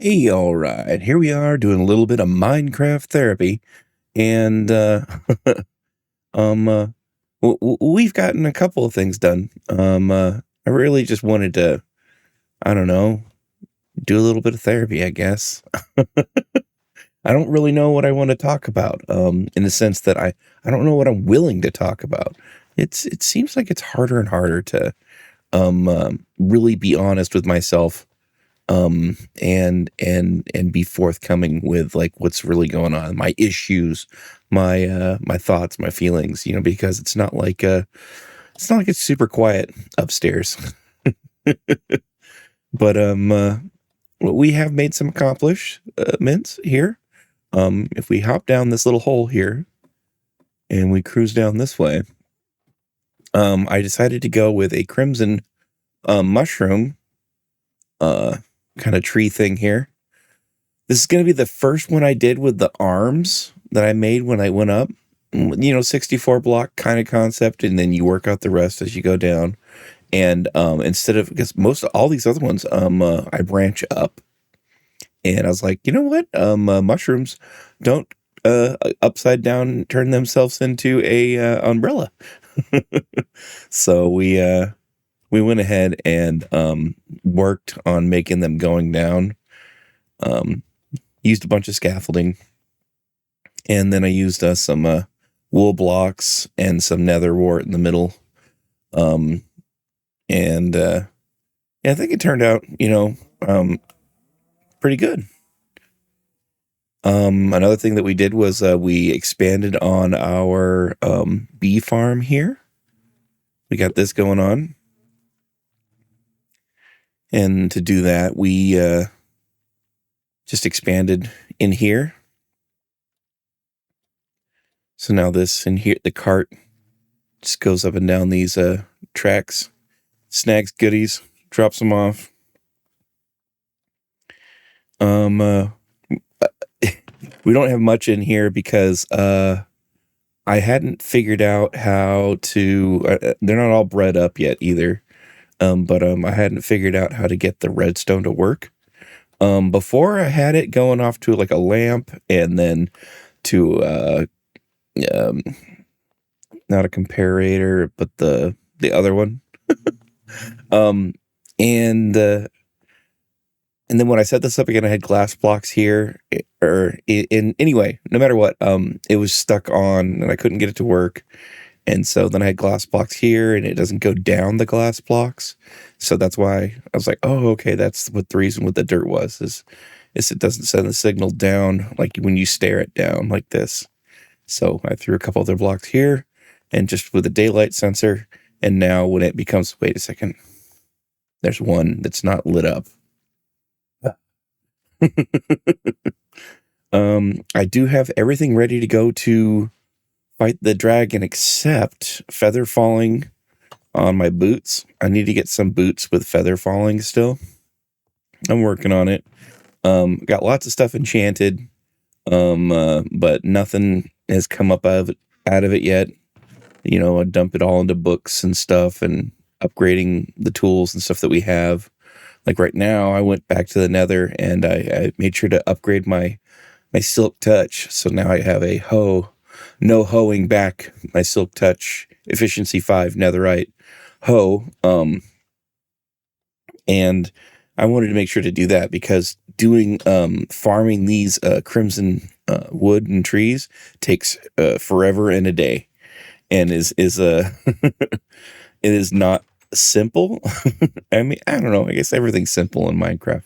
Hey, all right. Here we are doing a little bit of Minecraft therapy, and um, uh, we've gotten a couple of things done. I really just wanted to, I don't know, do a little bit of therapy, I guess. I don't really know what I want to talk about. In the sense that I don't know what I'm willing to talk about. It seems like it's harder and harder to really be honest with myself and be forthcoming with like what's really going on, my issues, my thoughts, my feelings, because it's not like it's super quiet upstairs. But we have made some accomplishments here. If we hop down this little hole here and we cruise down this way, I decided to go with a crimson mushroom uh kind of tree thing here. This is going to be the first one I did with the arms that I made when I went up. 64 block kind of concept, and then you work out the rest as you go down. And instead of, because most all these other ones, I branch up, and I was like, you know what? Mushrooms don't upside down turn themselves into a umbrella. So we went ahead and worked on making them going down. Um, Used a bunch of scaffolding, and then I used some wool blocks and some nether wart in the middle. And yeah, I think it turned out, pretty good. Another thing that we did was we expanded on our bee farm here. We got this going on. And to do that, we just expanded in here. So now this in here, the cart just goes up and down these tracks, snags goodies, drops them off. We don't have much in here because I hadn't figured out how to. They're not all bred up yet either. But I hadn't figured out how to get the redstone to work. Before I had it going off to like a lamp, and then to um, not a comparator, but the other one. um, and then when I set this up again, I had glass blocks here, or in anyway, no matter what, it was stuck on, and I couldn't get it to work. And so then I had glass blocks here, and it doesn't go down the glass blocks. So that's why I was like, oh, okay, that's what the reason with the dirt is it doesn't send the signal down like when you stare it down like this. So I threw a couple other blocks here, and just with a daylight sensor. And now when it becomes, wait a second, there's one that's not lit up. I do have everything ready to go to fight the dragon, except feather falling on my boots. I need to get some boots with feather falling still. I'm working on it. Got lots of stuff enchanted, but nothing has come up out of it yet. I dump it all into books and stuff, and upgrading the tools and stuff that we have. Like right now, I went back to the nether, and I made sure to upgrade my silk touch. So now I have a no hoeing back, my silk touch efficiency 5 netherite hoe. And I wanted to make sure to do that because doing farming these crimson wood and trees takes forever and a day, and is it is not simple. I mean, I don't know. I guess everything's simple in Minecraft.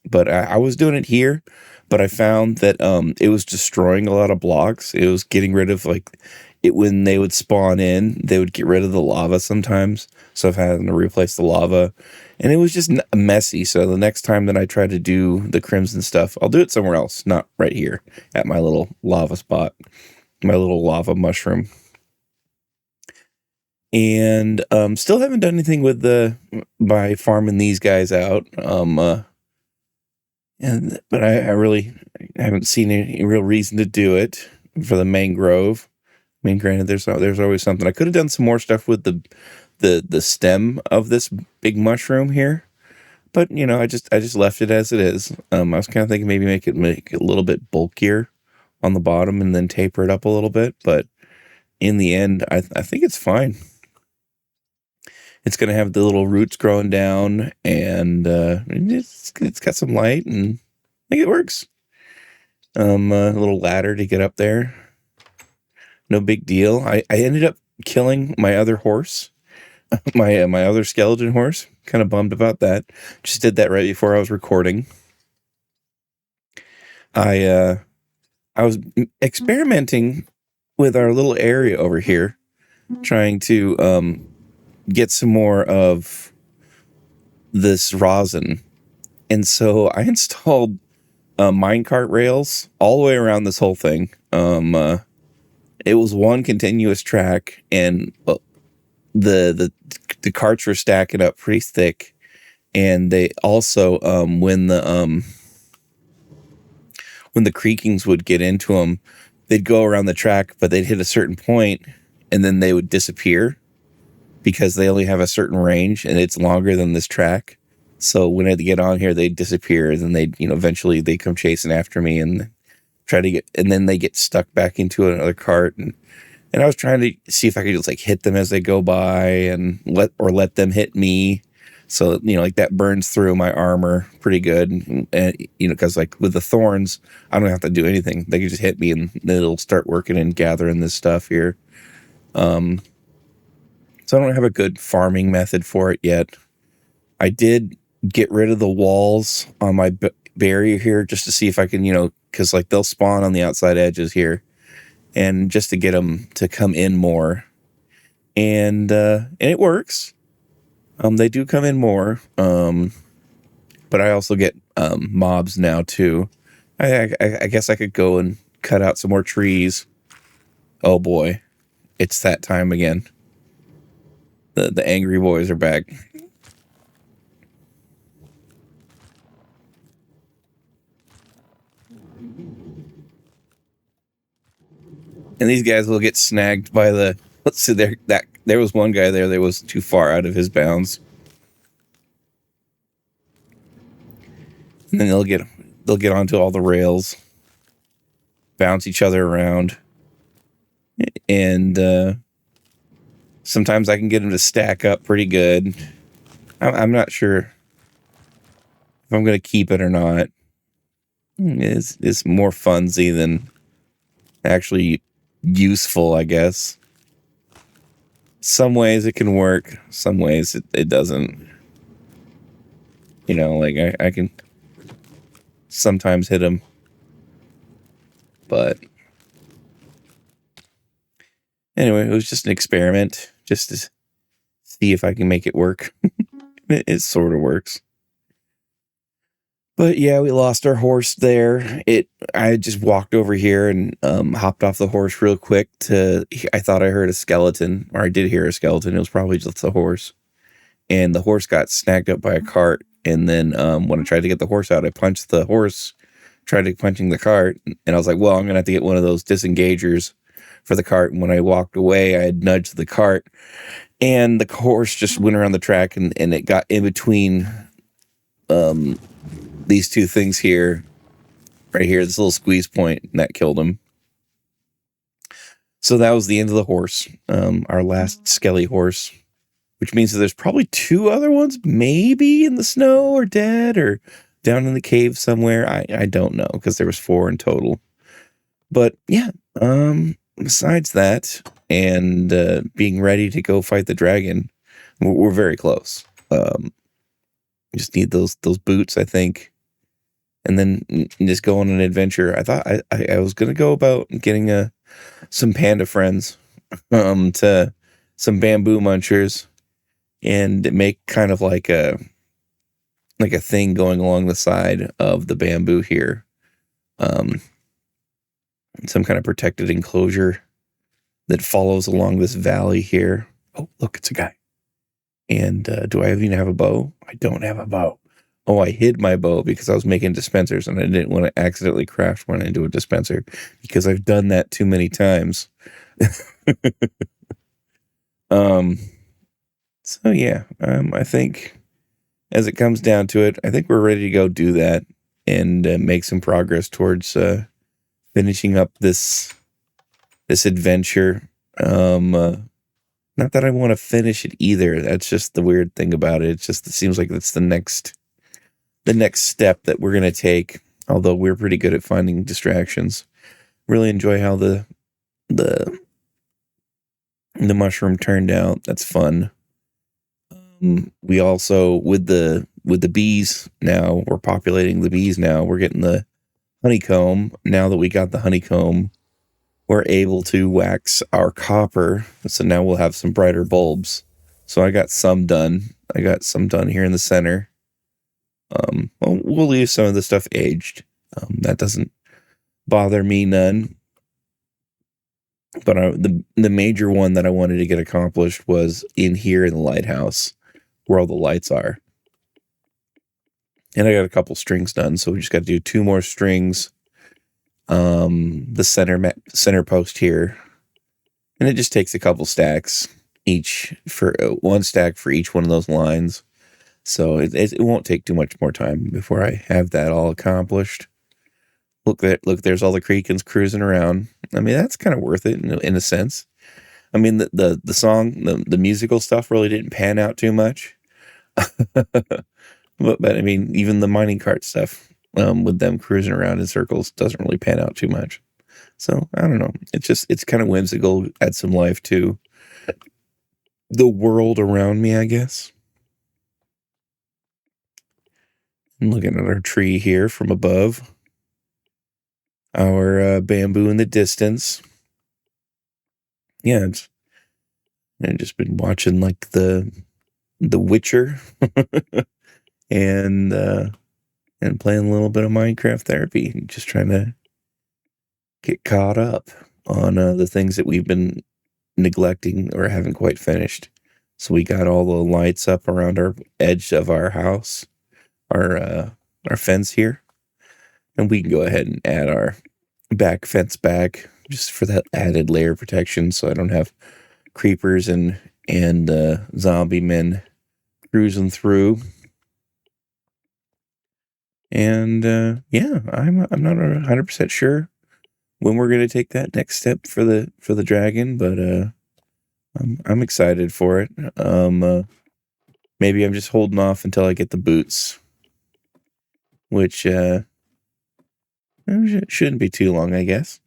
But I was doing it here, but I found that it was destroying a lot of blocks. It was getting rid of when they would spawn in, they would get rid of the lava sometimes. So I've had to replace the lava, and it was just messy. So the next time that I try to do the crimson stuff, I'll do it somewhere else, not right here at my little lava spot, my little lava mushroom. And still haven't done anything with by farming these guys out. But I really haven't seen any real reason to do it for the mangrove. I mean, granted, there's always something. I could have done some more stuff with the stem of this big mushroom here, But I just left it as it is. I was kind of thinking maybe make it a little bit bulkier on the bottom and then taper it up a little bit. But in the end, I think it's fine. It's going to have the little roots growing down, and it's got some light, and I think it works. A little ladder to get up there. No big deal. I ended up killing my other horse, my other skeleton horse. Kind of bummed about that. Just did that right before I was recording. I was experimenting with our little area over here, trying to get some more of this rosin. And so I installed minecart rails all the way around this whole thing. It was one continuous track, and the carts were stacking up pretty thick. And they also when the creakings would get into them, they'd go around the track, but they'd hit a certain point, and then they would disappear because they only have a certain range, and it's longer than this track. So when I'd get on here, they'd disappear, and then they'd, eventually they come chasing after me and try to get, and then they get stuck back into another cart. And I was trying to see if I could just like hit them as they go by and let them hit me. So, like that burns through my armor pretty good. And, because like with the thorns, I don't have to do anything. They can just hit me and it'll start working and gathering this stuff here. So I don't have a good farming method for it yet. I did get rid of the walls on my barrier here just to see if I can, because like they'll spawn on the outside edges here, and just to get them to come in more. And it works. They do come in more. But I also get mobs now too. I guess I could go and cut out some more trees. Oh boy, it's that time again. The angry boys are back. And these guys will get snagged by the. Let's see, there was one guy there that was too far out of his bounds, and then they'll get onto all the rails, bounce each other around, and sometimes I can get them to stack up pretty good. I'm not sure if I'm going to keep it or not. It's more funsy than actually useful, I guess. Some ways it can work, some ways it doesn't. Like I can sometimes hit them, but anyway, it was just an experiment, just to see if I can make it work. It sort of works. But yeah, we lost our horse there. I just walked over here and hopped off the horse real quick I thought I heard a skeleton, or I did hear a skeleton. It was probably just the horse. And the horse got snagged up by a cart. And then when I tried to get the horse out, I punched the horse, punching the cart. And I was like, well, I'm going to have to get one of those disengagers for the cart. And when I walked away, I had nudged the cart. And the horse just went around the track, and it got in between these two things here, right here, this little squeeze point, and that killed him. So that was the end of the horse, our last skelly horse, which means that there's probably two other ones, maybe in the snow or dead or down in the cave somewhere. I don't know, because there was 4 in total. But yeah, besides that, and being ready to go fight the dragon, we're very close. We just need those boots, I think. And then just go on an adventure. I thought I was going to go about getting some panda friends to some bamboo munchers and make kind of like a thing going along the side of the bamboo here. Some kind of protected enclosure that follows along this valley here. Oh, look, it's a guy. And do I even have a bow? I don't have a bow. Oh, I hid my bow because I was making dispensers, and I didn't want to accidentally craft one into a dispenser because I've done that too many times. So yeah, I think as it comes down to it, I think we're ready to go do that and make some progress towards finishing up this adventure. Not that I want to finish it either. That's just the weird thing about it. It seems like it's the next step that we're gonna take. Although we're pretty good at finding distractions. Really enjoy how the mushroom turned out. That's fun. We also with the bees now, we're populating the bees now. We're getting the honeycomb. Now that we got the honeycomb, we're able to wax our copper. So now we'll have some brighter bulbs. So I got some done. Here in the center. We'll leave some of the stuff aged. That doesn't bother me none. But the major one that I wanted to get accomplished was in here in the lighthouse, where all the lights are. And I got a couple strings done, so we just got to do 2 more strings. The center post here, and it just takes a couple stacks each for 1 stack for each one of those lines. So it won't take too much more time before I have that all accomplished. Look, there's all the creakins cruising around. I mean, that's kind of worth it in a sense. I mean, the song, the musical stuff really didn't pan out too much. but I mean, even the mining cart stuff, with them cruising around in circles doesn't really pan out too much. So I don't know. It's kind of whimsical, add some life to the world around me, I guess. I'm looking at our tree here from above. Our bamboo in the distance. Yeah, I've just been watching like the Witcher and playing a little bit of Minecraft therapy, just trying to get caught up on the things that we've been neglecting or haven't quite finished. So we got all the lights up around our edge of our house, our fence here. And we can go ahead and add our back fence back just for that added layer of protection, so I don't have creepers and zombie men cruising through. And yeah, I'm not 100% sure when we're gonna take that next step for the dragon, but I'm excited for it. Maybe I'm just holding off until I get the boots, which shouldn't be too long, I guess.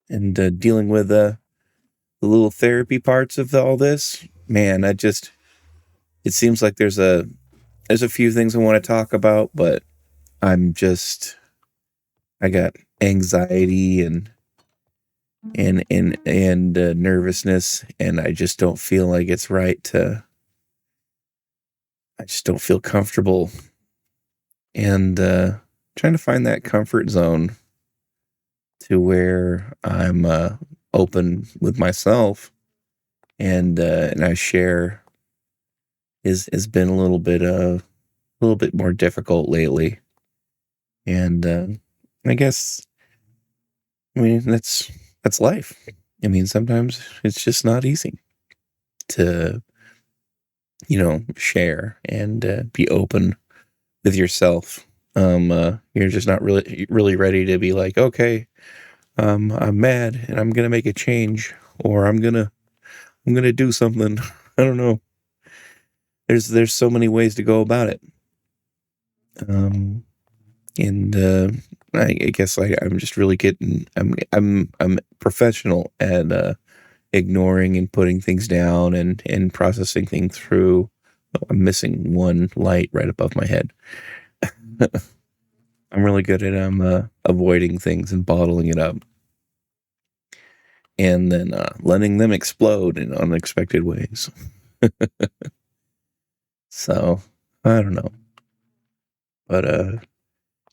And dealing with the little therapy parts of all this, man, it seems like there's a few things I want to talk about, but I got anxiety and nervousness, and I just don't feel like it's right I just don't feel comfortable, and trying to find that comfort zone to where I'm open with myself and I share has been a little bit more difficult lately. And I guess, I mean, that's life. I mean, sometimes it's just not easy to, share and be open with yourself. You're just not really ready to be like, okay, I'm mad and I'm gonna make a change, or I'm gonna do something. I don't know. There's so many ways to go about it. And I guess I'm just really I'm professional at ignoring and putting things down and processing things through. Oh, I'm missing one light right above my head. I'm really good at avoiding things and bottling it up, and then letting them explode in unexpected ways. So I don't know, but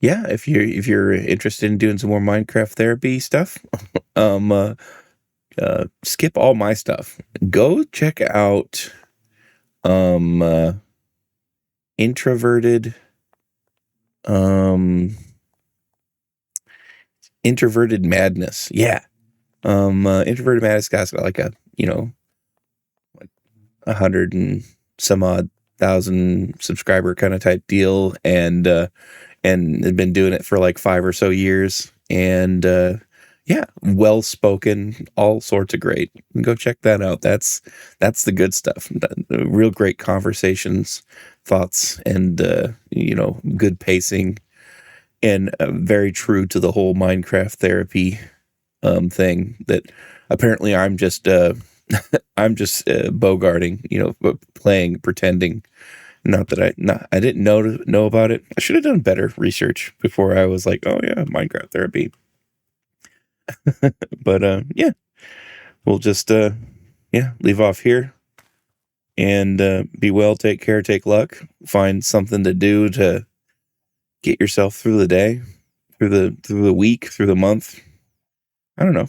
yeah, if you're interested in doing some more Minecraft therapy stuff, skip all my stuff. Go check out introverted introverted madness. Yeah. Introverted madness got like 100 and some odd 1,000 subscriber kind of type deal, and had been doing it for like 5 or so years. And yeah, well spoken, all sorts of great. Go check that out. That's the good stuff. Real great conversations, thoughts, and good pacing, and very true to the whole Minecraft therapy thing that apparently I'm just bogarting, playing, pretending. Not that I didn't know about it. I should have done better research before I was like, oh yeah, Minecraft therapy. But yeah, we'll just leave off here, and be well, take care, take luck, find something to do to get yourself through the day, through the week, through the month. I don't know.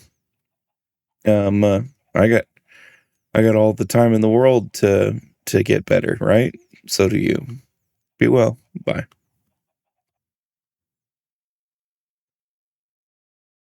I got all the time in the world to get better, right? So do you. Be well. Bye.